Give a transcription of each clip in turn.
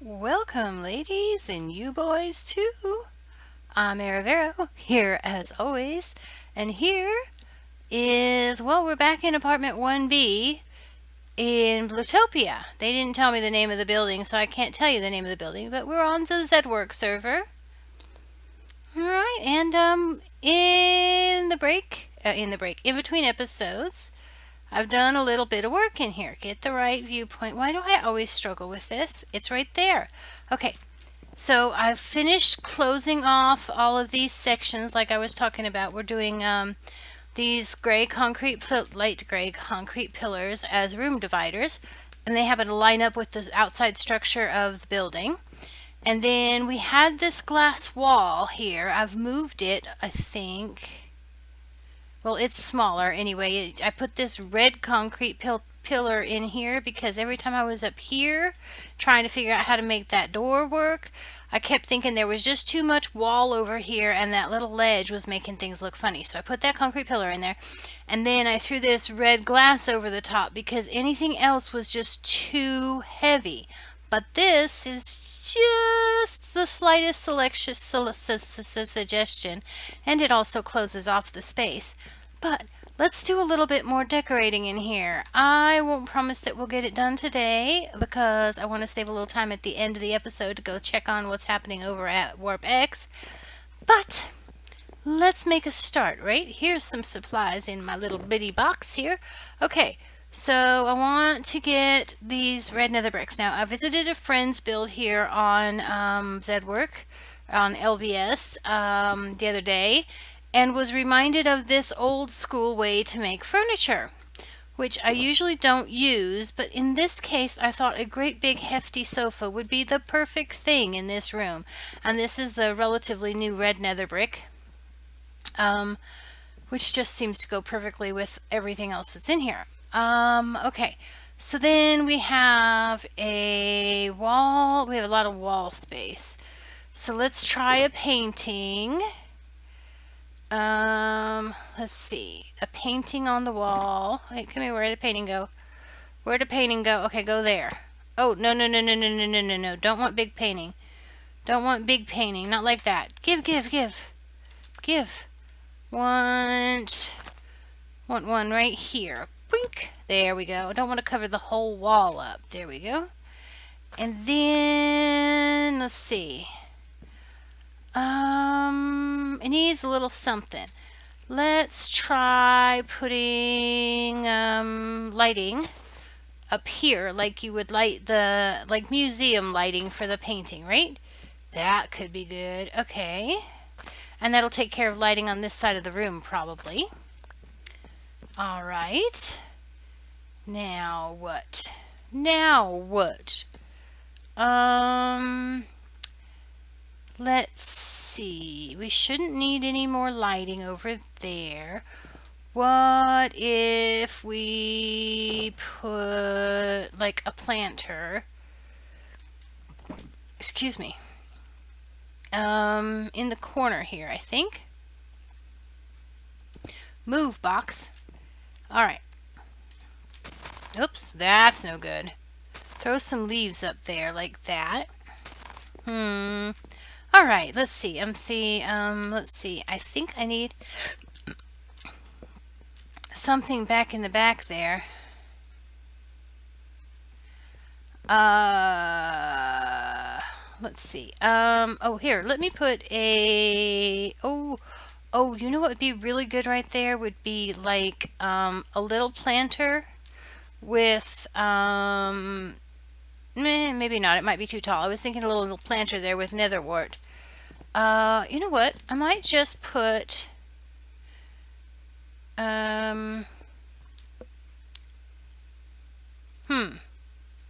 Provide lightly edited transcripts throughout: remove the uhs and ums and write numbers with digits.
Welcome, ladies, and you boys too. I'm Aravero, here as always, and here is, well, we're back in apartment 1B in Blutopia. They didn't tell me the name of the building, so I can't tell you the name of the building, but we're on the Zedwork server. Alright, and in between episodes, I've done a little bit of work in here. Get the right viewpoint. Why do I always struggle with this? It's right there. Okay, so I've finished closing off all of these sections like I was talking about. We're doing these light gray concrete pillars as room dividers, and they happen to line up with the outside structure of the building. And then we had this glass wall here. I've moved it, I think. Well, it's smaller anyway. I put this red concrete pillar in here because every time I was up here trying to figure out how to make that door work, I kept thinking there was just too much wall over here and that little ledge was making things look funny. So I put that concrete pillar in there, and then I threw this red glass over the top because anything else was just too heavy. But this is just the slightest suggestion, and it also closes off the space. But let's do a little bit more decorating in here. I won't promise that we'll get it done today because I want to save a little time at the end of the episode to go check on what's happening over at Warp X. But let's make a start, right? Here's some supplies in my little bitty box here. Okay, so I want to get these red nether bricks. Now, I visited a friend's build here on Zedwork, on LVS, the other day, and was reminded of this old school way to make furniture, which I usually don't use, but in this case I thought a great big hefty sofa would be the perfect thing in this room. And this is the relatively new red nether brick, which just seems to go perfectly with everything else that's in here. Okay, so then we have a wall. We have a lot of wall space. So let's try a painting. Let's see. A painting on the wall. Wait, come here. Where did the painting go? Where did the painting go? Okay, go there. Oh, no, no, no, no, no, no, no, no, no. Don't want big painting. Don't want big painting. Not like that. Give. Want one right here. Boink. There we go. I don't want to cover the whole wall up. There we go. And then, let's see. It needs a little something. Let's try putting lighting up here, like you would light like museum lighting for the painting, right? That could be good. Okay. And that'll take care of lighting on this side of the room, probably. All right. Now what? Let's see. We shouldn't need any more lighting over there. What if we put like a planter? Excuse me. In the corner here, I think. Move, box. All right. Oops, that's no good. Throw some leaves up there like that. All right, let's see. Let's see. I think I need something back in the back there. Let's see. Oh, here. Let me put a. Oh, you know what would be really good right there would be like a little planter with maybe not. It might be too tall. I was thinking a little planter there with netherwort. You know what? I might just put well,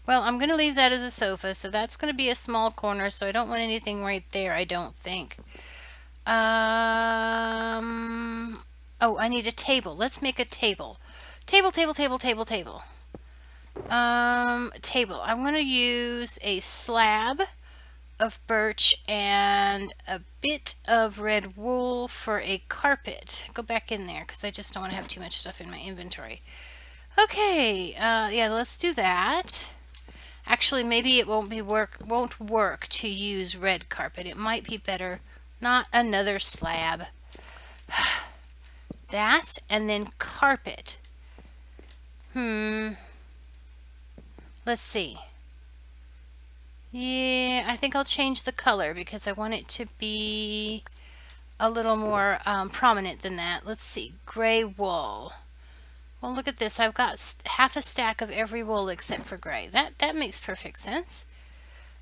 I'm going to leave that as a sofa, so that's going to be a small corner, so I don't want anything right there, I don't think. Oh, I need a table. Let's make a table. Table. Table. I'm going to use a slab of birch and a bit of red wool for a carpet. Go back in there because I just don't want to have too much stuff in my inventory. Okay, yeah, let's do that. Actually, maybe it won't work to use red carpet. It might be better, not another slab. That, and then carpet. Let's see. Yeah, I think I'll change the color because I want it to be a little more prominent than that. Let's see, gray wool. Well, look at this. I've got half a stack of every wool except for gray. That makes perfect sense.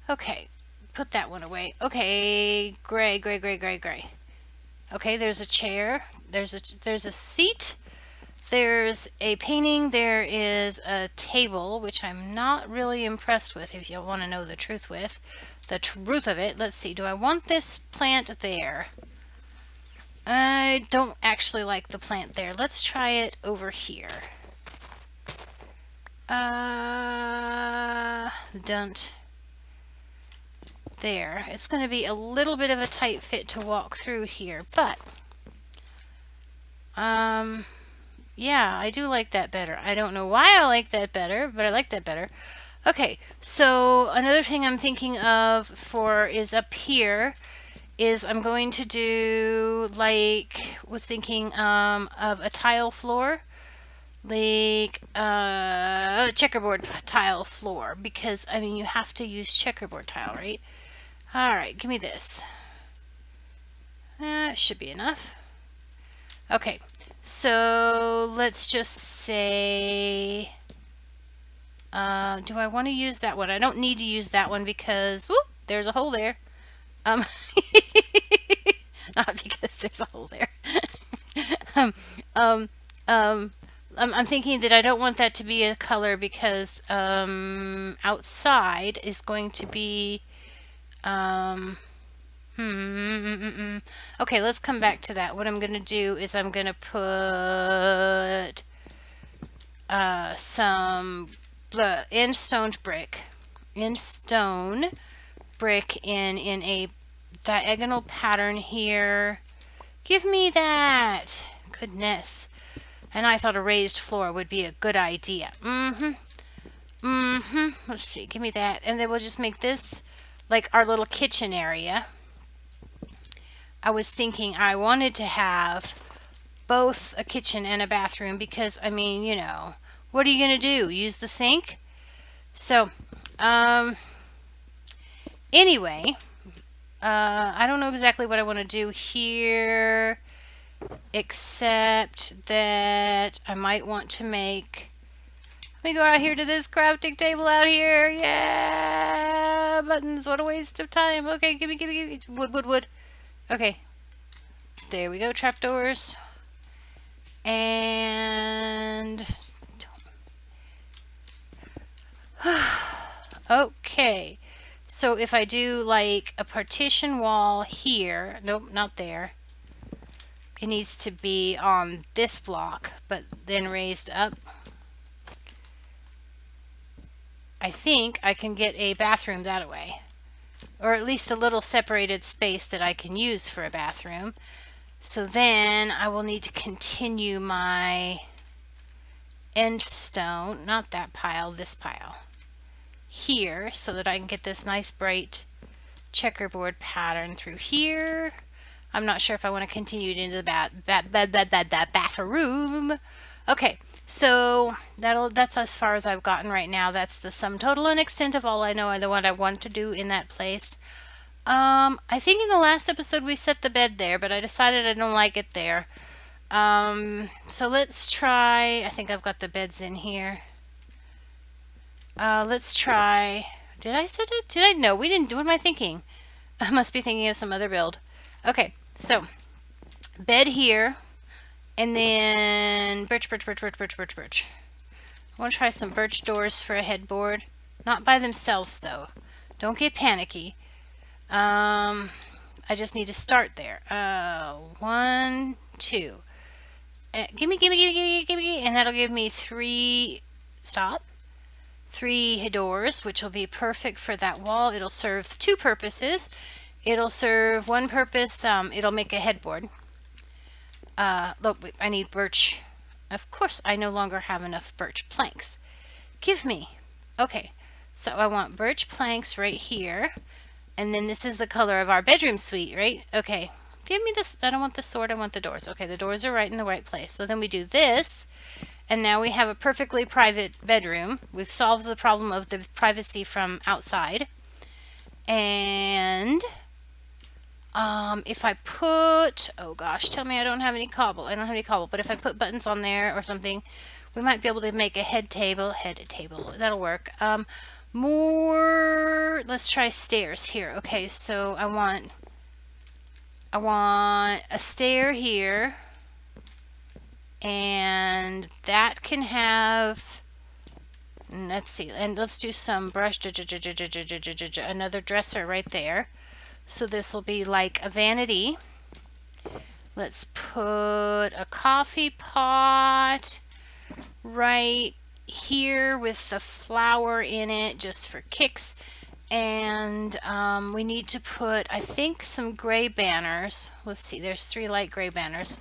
Okay, put that one away. Okay, gray, gray, gray, gray, gray. Okay, there's a chair. There's a seat. There's a painting. There is a table, which I'm not really impressed with, if you want to know the truth of it. Let's see. Do I want this plant there? I don't actually like the plant there. Let's try it over here. Don't. There. It's going to be a little bit of a tight fit to walk through here, but yeah, I do like that better. I don't know why I like that better, but I like that better. Okay, so another thing I'm thinking of is up here is I'm going to do, was thinking of a tile floor, like checkerboard tile floor, because I mean you have to use checkerboard tile, right? All right, give me this. It should be enough. Okay, so let's just say, do I want to use that one? I don't need to use that one because, whoop, there's a hole there. Not because there's a hole there. I'm thinking that I don't want that to be a color because outside is going to be okay, let's come back to that. What I'm going to do is I'm going to put some in-stone brick in a diagonal pattern here. Give me that. Goodness. And I thought a raised floor would be a good idea. Let's see. Give me that. And then we'll just make this like our little kitchen area. I was thinking I wanted to have both a kitchen and a bathroom because, I mean, you know, what are you going to do? Use the sink? So, anyway, I don't know exactly what I want to do here, except that I might want to make, let me go out here to this crafting table out here. Yeah, buttons, what a waste of time. Okay, give me, wood. Okay, there we go, trapdoors. And okay, so if I do like a partition wall here, nope, not there. It needs to be on this block, but then raised up. I think I can get a bathroom that way, or at least a little separated space that I can use for a bathroom. So then I will need to continue my end stone, not that pile, this pile here, so that I can get this nice bright checkerboard pattern through here. I'm not sure if I want to continue it into the bathroom. Okay, so that's as far as I've gotten right now. That's the sum total and extent of all I know and what I want to do in that place. I think in the last episode we set the bed there, but I decided I don't like it there. So let's try, I think I've got the beds in here. Let's try, did I set it? Did I? No, we didn't. What am I thinking? I must be thinking of some other build. Okay, so bed here, and then birch. I want to try some birch doors for a headboard. Not by themselves, though. Don't get panicky. I just need to start there. 1, 2. Gimme, and that'll give me 3 doors, which will be perfect for that wall. It'll serve 2 purposes. It'll serve one purpose, it'll make a headboard. Look, I need birch. Of course, I no longer have enough birch planks. Give me. Okay, So I want birch planks right here. And then this is the color of our bedroom suite, right? Okay. Give me this. I don't want the sword. I want the doors. Okay, the doors are right in the right place. So then we do this. And now we have a perfectly private bedroom. We've solved the problem of the privacy from outside. And if I put, oh gosh, tell me I don't have any cobble. I don't have any cobble, but if I put buttons on there or something, we might be able to make a head table. That'll work. More, let's try stairs here. Okay, so I want a stair here, and that can have, let's see, and let's do some brush, another dresser right there. So this will be like a vanity. Let's put a coffee pot right here with the flower in it just for kicks. And we need to put, I think, some gray banners. Let's see, there's 3 light gray banners.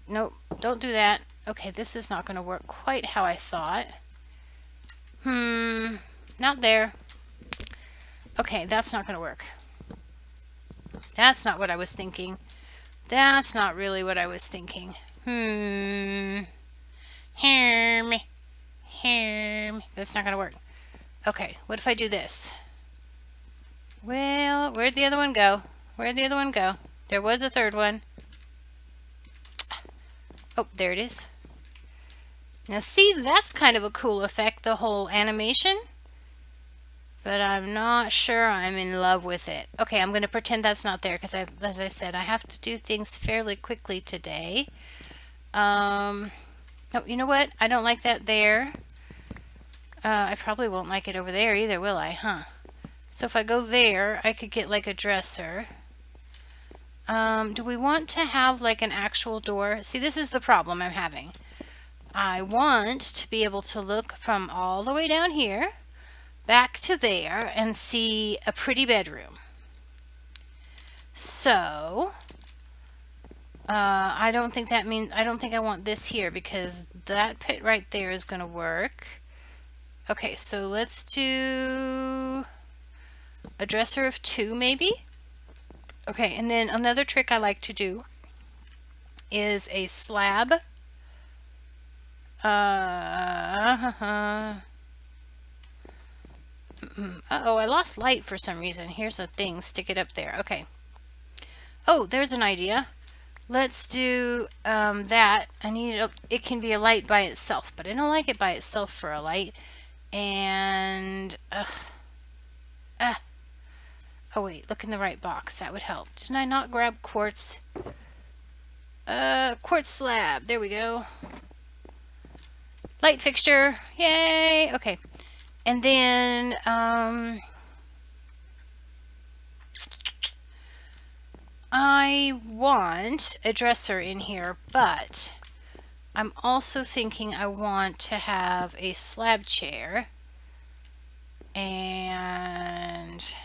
Nope, don't do that. Okay, this is not going to work quite how I thought. Not there. Okay, that's not going to work. That's not what I was thinking. That's not really what I was thinking. That's not going to work. Okay, what if I do this? Well, where'd the other one go? Where'd the other one go? There was a third one. Oh, there it is. Now see, that's kind of a cool effect, the whole animation. But I'm not sure I'm in love with it. Okay, I'm going to pretend that's not there because, as I said, I have to do things fairly quickly today. Oh, you know what? I don't like that there. I probably won't like it over there either, will I? Huh? So if I go there, I could get like a dresser. Do we want to have like an actual door? See, this is the problem I'm having. I want to be able to look from all the way down here back to there and see a pretty bedroom. So I don't think I want this here because that pit right there is going to work. Okay, so let's do a dresser of 2 maybe. Okay, and then another trick I like to do is a slab. Uh-oh, I lost light for some reason. Here's a thing, stick it up there. Okay. Oh, there's an idea. Let's do that. It can be a light by itself, but I don't like it by itself for a light. And oh wait, look in the right box. That would help. Didn't I not grab quartz? Quartz slab. There we go. Light fixture. Yay! Okay. And then I want a dresser in here, but I'm also thinking I want to have a slab chair, and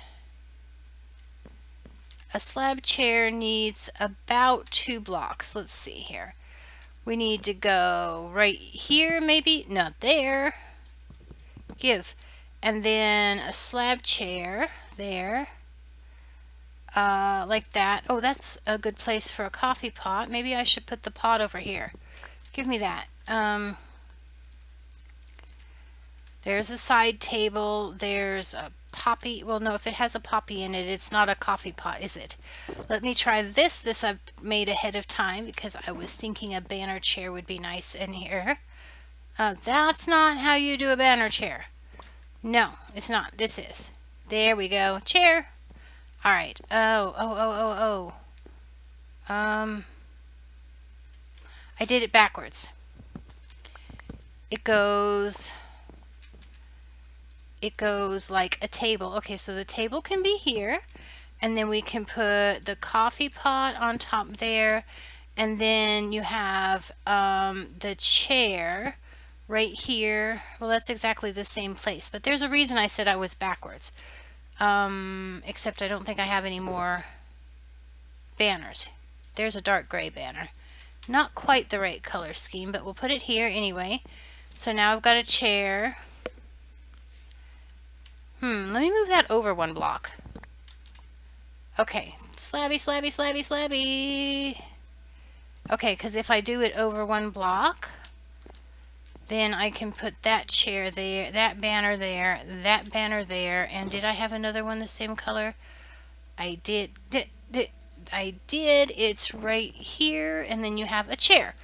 a slab chair needs about 2 blocks. Let's see here. We need to go right here, maybe not there. And then a slab chair there, like that. Oh, that's a good place for a coffee pot. Maybe I should put the pot over here. Give me that. There's a side table. There's a poppy. Well, no, if it has a poppy in it, it's not a coffee pot, is it? Let me try this. This I've made ahead of time because I was thinking a banner chair would be nice in here. That's not how you do a banner chair. No, it's not. This is. There we go. Chair. All right. Oh. I did it backwards. It goes like a table. Okay, so the table can be here, and then we can put the coffee pot on top there, and then you have the chair right here. Well, that's exactly the same place, but there's a reason I said I was backwards. Except I don't think I have any more banners. There's a dark gray banner. Not quite the right color scheme, but we'll put it here anyway. So now I've got a chair. Let me move that over 1 block. Okay, slabby, slabby, slabby, slabby. Okay, because if I do it over 1 block, then I can put that chair there, that banner there, that banner there, and did I have another one the same color? I did. I did. It's right here, and then you have a chair.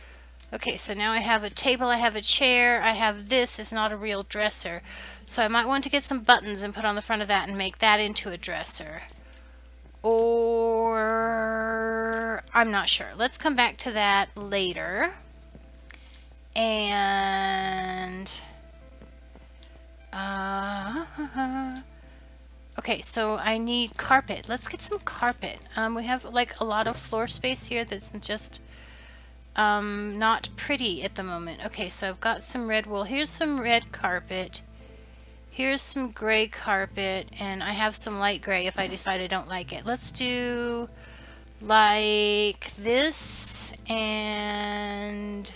Okay, so now I have a table, I have a chair, I have this. It's not a real dresser. So I might want to get some buttons and put on the front of that and make that into a dresser. Or I'm not sure. Let's come back to that later. And okay, so I need carpet. Let's get some carpet. We have like a lot of floor space here that's just not pretty at the moment. Okay, so I've got some red wool. Here's some red carpet. Here's some gray carpet, and I have some light gray if I decide I don't like it. Let's do like this and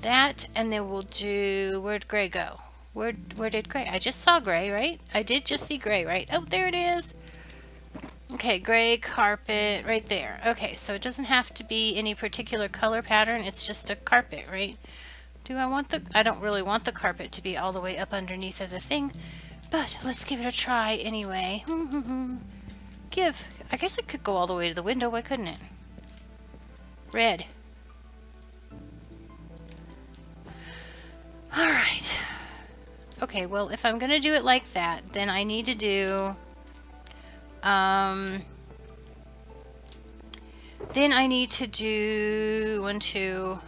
that, and then we'll do, where'd gray go? Where did gray? I just saw gray, right? I did just see gray, right? Oh, there it is. Okay, gray carpet right there. Okay, so it doesn't have to be any particular color pattern. It's just a carpet, right? Do I want the... I don't really want the carpet to be all the way up underneath of the thing, but let's give it a try anyway. I guess it could go all the way to the window. Why couldn't it? Red. Alright. Okay, well, if I'm going to do it like that, then I need to do... then I need to do 1, 2...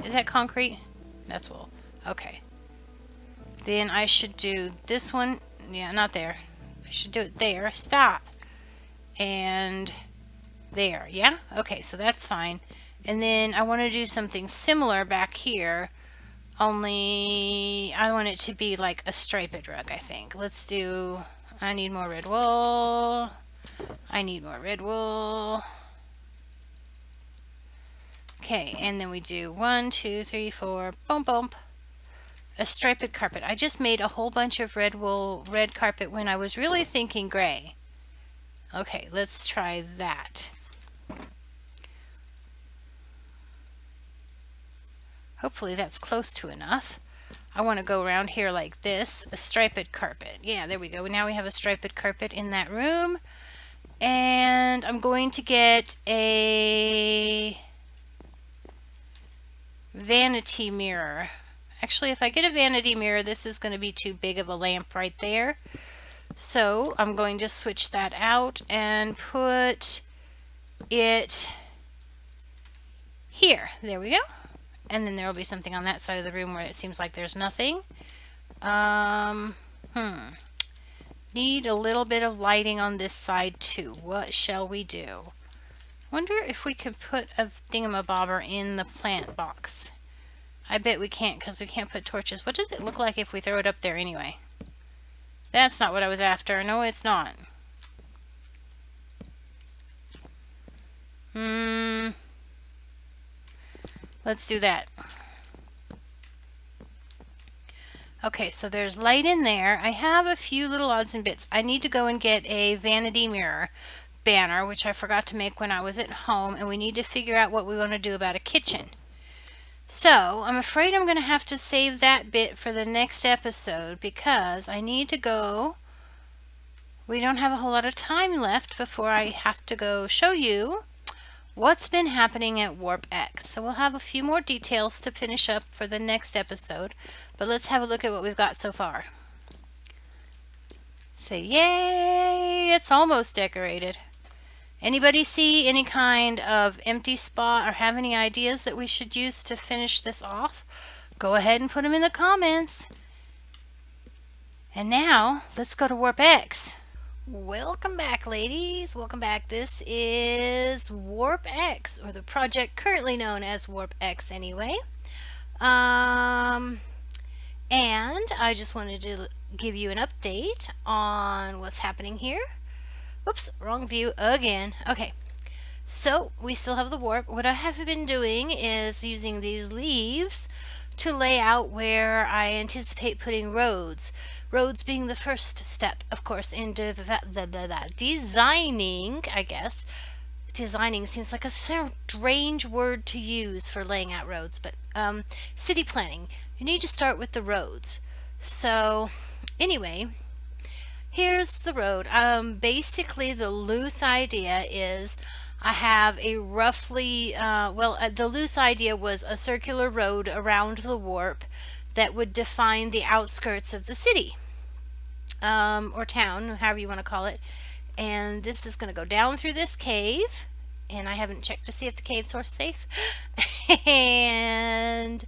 Is that concrete? That's wool. Okay. Then I should do this one. Yeah, not there. I should do it there. Stop. And there. Yeah? Okay, so that's fine. And then I want to do something similar back here. Only I want it to be like a striped rug, I think. Let's do... I need more red wool. I need more red wool. Okay, and then we do 1, 2, 3, 4, boom, boom. A striped carpet. I just made a whole bunch of red wool, red carpet when I was really thinking gray. Okay, let's try that. Hopefully that's close to enough. I want to go around here like this, a striped carpet. Yeah, there we go. Now we have a striped carpet in that room. And I'm going to get a vanity mirror. Actually, if I get a vanity mirror, this is going to be too big of a lamp right there. So I'm going to switch that out and put it here. There we go. And then there will be something on that side of the room where it seems like there's nothing. Need a little bit of lighting on this side too. What shall we do? Wonder if we could put a thingamabobber in the plant box. I bet we can't because we can't put torches. What does it look like if we throw it up there anyway? That's not what I was after. No, it's not. Let's do that. Okay, so there's light in there. I have a few little odds and bits. I need to go and get a vanity mirror banner, which I forgot to make when I was at home, and we need to figure out what we want to do about a kitchen. So, I'm afraid I'm going to have to save that bit for the next episode because I need to go. We don't have a whole lot of time left before I have to go show you what's been happening at Warp X. So we'll have a few more details to finish up for the next episode, but let's have a look at what we've got so far. Say yay, it's almost decorated. Anybody see any kind of empty spot or have any ideas that we should use to finish this off? Go ahead and put them in the comments. And now, let's go to Warp X. Welcome back, ladies. Welcome back. This is Warp X, or the project currently known as Warp X anyway. And I just wanted to give you an update on what's happening here. Whoops, wrong view again. Okay, so we still have the warp. What I have been doing is using these leaves to lay out where I anticipate putting roads. roads being the first step, of course, in designing, I guess. Designing seems like a strange word to use for laying out roads, but city planning, you need to start with the roads. So, anyway, here's the road. Basically, the loose idea is I have a roughly, the loose idea was a circular road around the warp that would define the outskirts of the city, or town, however you want to call it. And this is going to go down through this cave. And I haven't checked to see if the cave source is safe. And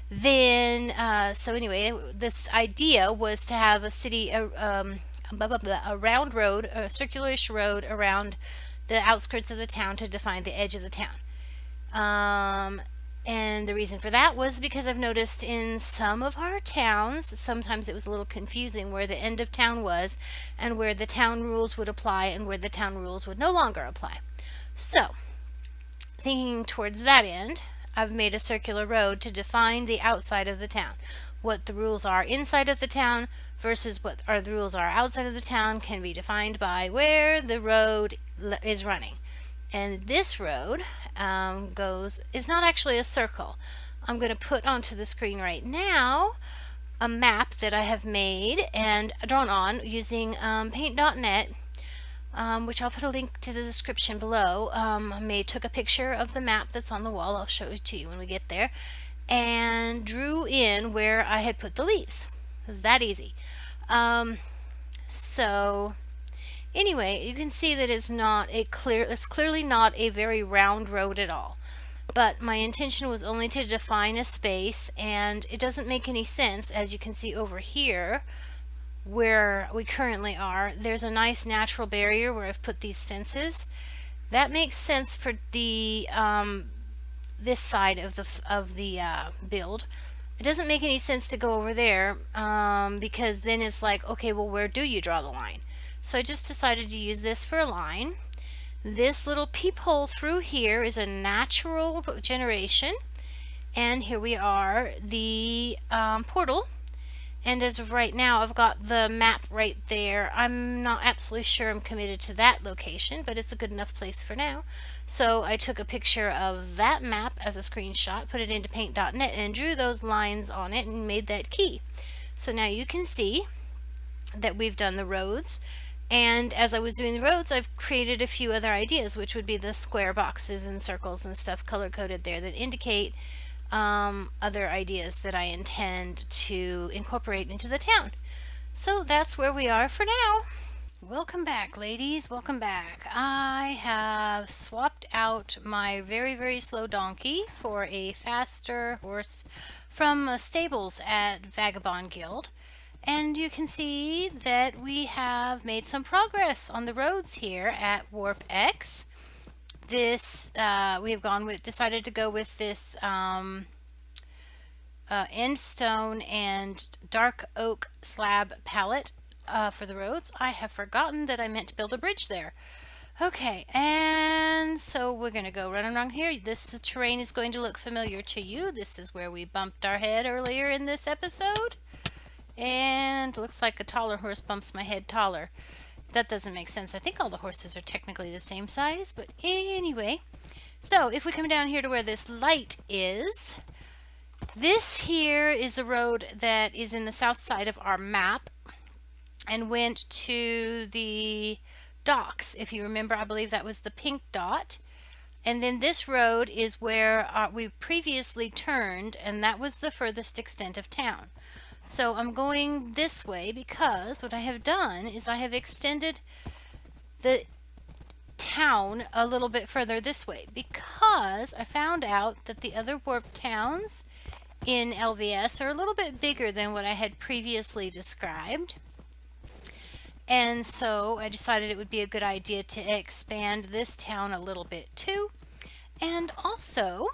then, so anyway, this idea was to have a city, a round road, a circularish road around the outskirts of the town to define the edge of the town. And the reason for that was because I've noticed in some of our towns, sometimes it was a little confusing where the end of town was and where the town rules would apply and where the town rules would no longer apply. So, thinking towards that end, I've made a circular road to define the outside of the town. What the rules are inside of the town versus what the rules are outside of the town can be defined by where the road is running. And this road is not actually a circle. I'm going to put onto the screen right now a map that I have made and drawn on using paint.net. Which I'll put a link to the description below. I took a picture of the map that's on the wall. I'll show it to you when we get there. And drew in where I had put the leaves. It was that easy. So anyway, you can see that it's clearly not a very round road at all. But my intention was only to define a space, and it doesn't make any sense, as you can see over here, where we currently are. There's a nice natural barrier where I've put these fences. That makes sense for the this side of the build. It doesn't make any sense to go over there because then it's like, okay, well, where do you draw the line? So I just decided to use this for a line. This little peephole through here is a natural generation, and here we are, the portal. And as of right now, I've got the map right there. I'm not absolutely sure I'm committed to that location, but it's a good enough place for now. So I took a picture of that map as a screenshot, put it into paint.net, and drew those lines on it and made that key. So now you can see that we've done the roads. And as I was doing the roads, I've created a few other ideas, which would be the square boxes and circles and stuff color-coded there that indicate other ideas that I intend to incorporate into the town. So that's where we are for now. Welcome back, ladies. Welcome back. I have swapped out my very, very slow donkey for a faster horse from stables at Vagabond Guild. And you can see that we have made some progress on the roads here at Warp X. This we have decided to go with this end stone and dark oak slab palette for the roads. I have forgotten that I meant to build a bridge there. Okay, and so we're going to go run around here. This terrain is going to look familiar to you. This is where we bumped our head earlier in this episode. And looks like a taller horse bumps my head taller. That doesn't make sense. I think all the horses are technically the same size, but anyway. So if we come down here to where this light is, this here is a road that is in the south side of our map and went to the docks. If you remember, I believe that was the pink dot. And then this road is where we previously turned, and that was the furthest extent of town. So I'm going this way because what I have done is I have extended the town a little bit further this way because I found out that the other warp towns in LVS are a little bit bigger than what I had previously described. And so I decided it would be a good idea to expand this town a little bit too. And also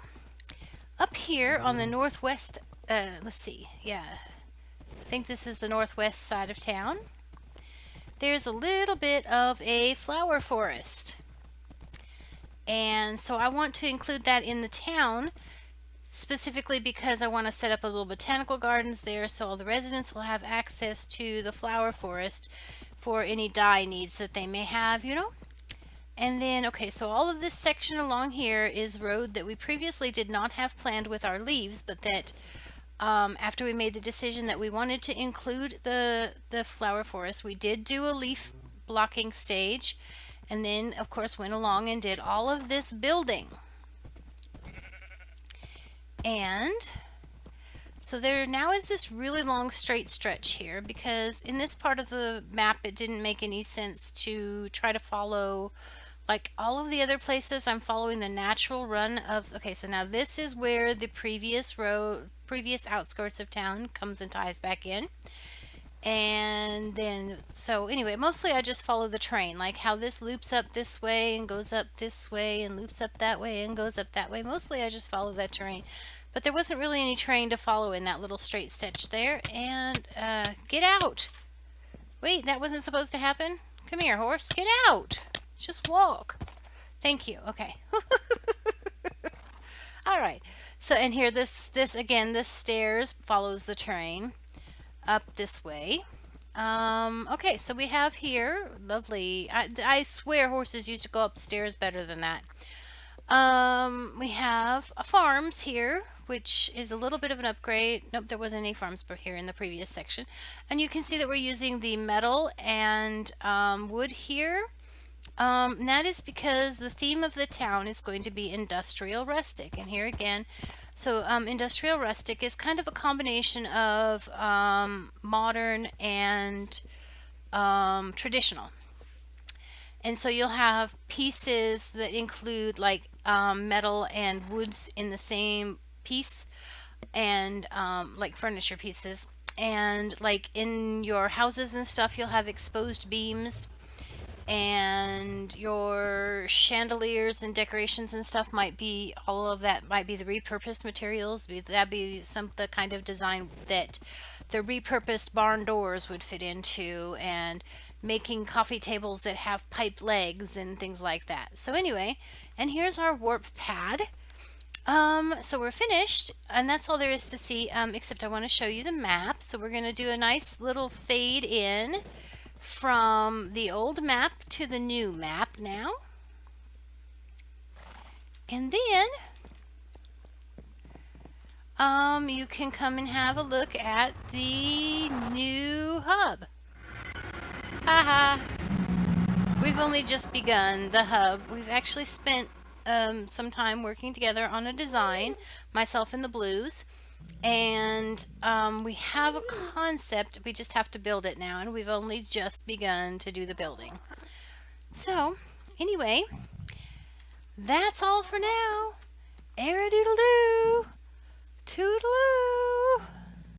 up here on the northwest, let's see, yeah, I think this is the northwest side of town. There's a little bit of a flower forest. And so I want to include that in the town specifically because I want to set up a little botanical gardens there so all the residents will have access to the flower forest for any dye needs that they may have, you know. And then, okay, so all of this section along here is road that we previously did not have planned with our leaves, but that after we made the decision that we wanted to include the flower forest, we did do a leaf blocking stage, and then of course went along and did all of this building. And so there now is this really long straight stretch here, because in this part of the map it didn't make any sense to try to follow like all of the other places. I'm following the natural run of, okay, so now this is where the previous road, previous outskirts of town comes and ties back in. And then, so anyway, mostly I just follow the train, like how this loops up this way and goes up this way and loops up that way and goes up that way. Mostly I just follow that terrain. But there wasn't really any train to follow in that little straight stretch there. And get out. Wait, that wasn't supposed to happen. Come here, horse. Get out. Just walk. Thank you. Okay. All right. So, and here, this again, this stairs follows the terrain up this way. Okay, so we have here, lovely. I swear horses used to go up the stairs better than that. We have farms here, which is a little bit of an upgrade. Nope, there wasn't any farms here in the previous section. And you can see that we're using the metal and wood here. And that is because the theme of the town is going to be industrial rustic. And here again, so industrial rustic is kind of a combination of modern and traditional. And so you'll have pieces that include like metal and woods in the same piece, and like furniture pieces. And like in your houses and stuff, you'll have exposed beams, and your chandeliers and decorations and stuff might be, all of that might be the repurposed materials. That'd be the kind of design that the repurposed barn doors would fit into, and making coffee tables that have pipe legs and things like that. So anyway, and here's our warp pad. So we're finished, and that's all there is to see, except I want to show you the map. So we're going to do a nice little fade in from the old map to the new map now. And then you can come and have a look at the new hub. Haha. We've only just begun the hub. We've actually spent some time working together on a design, myself and the Blues. And we have a concept, we just have to build it now, and we've only just begun to do the building. So anyway, that's all for now. Era-doodle-doo!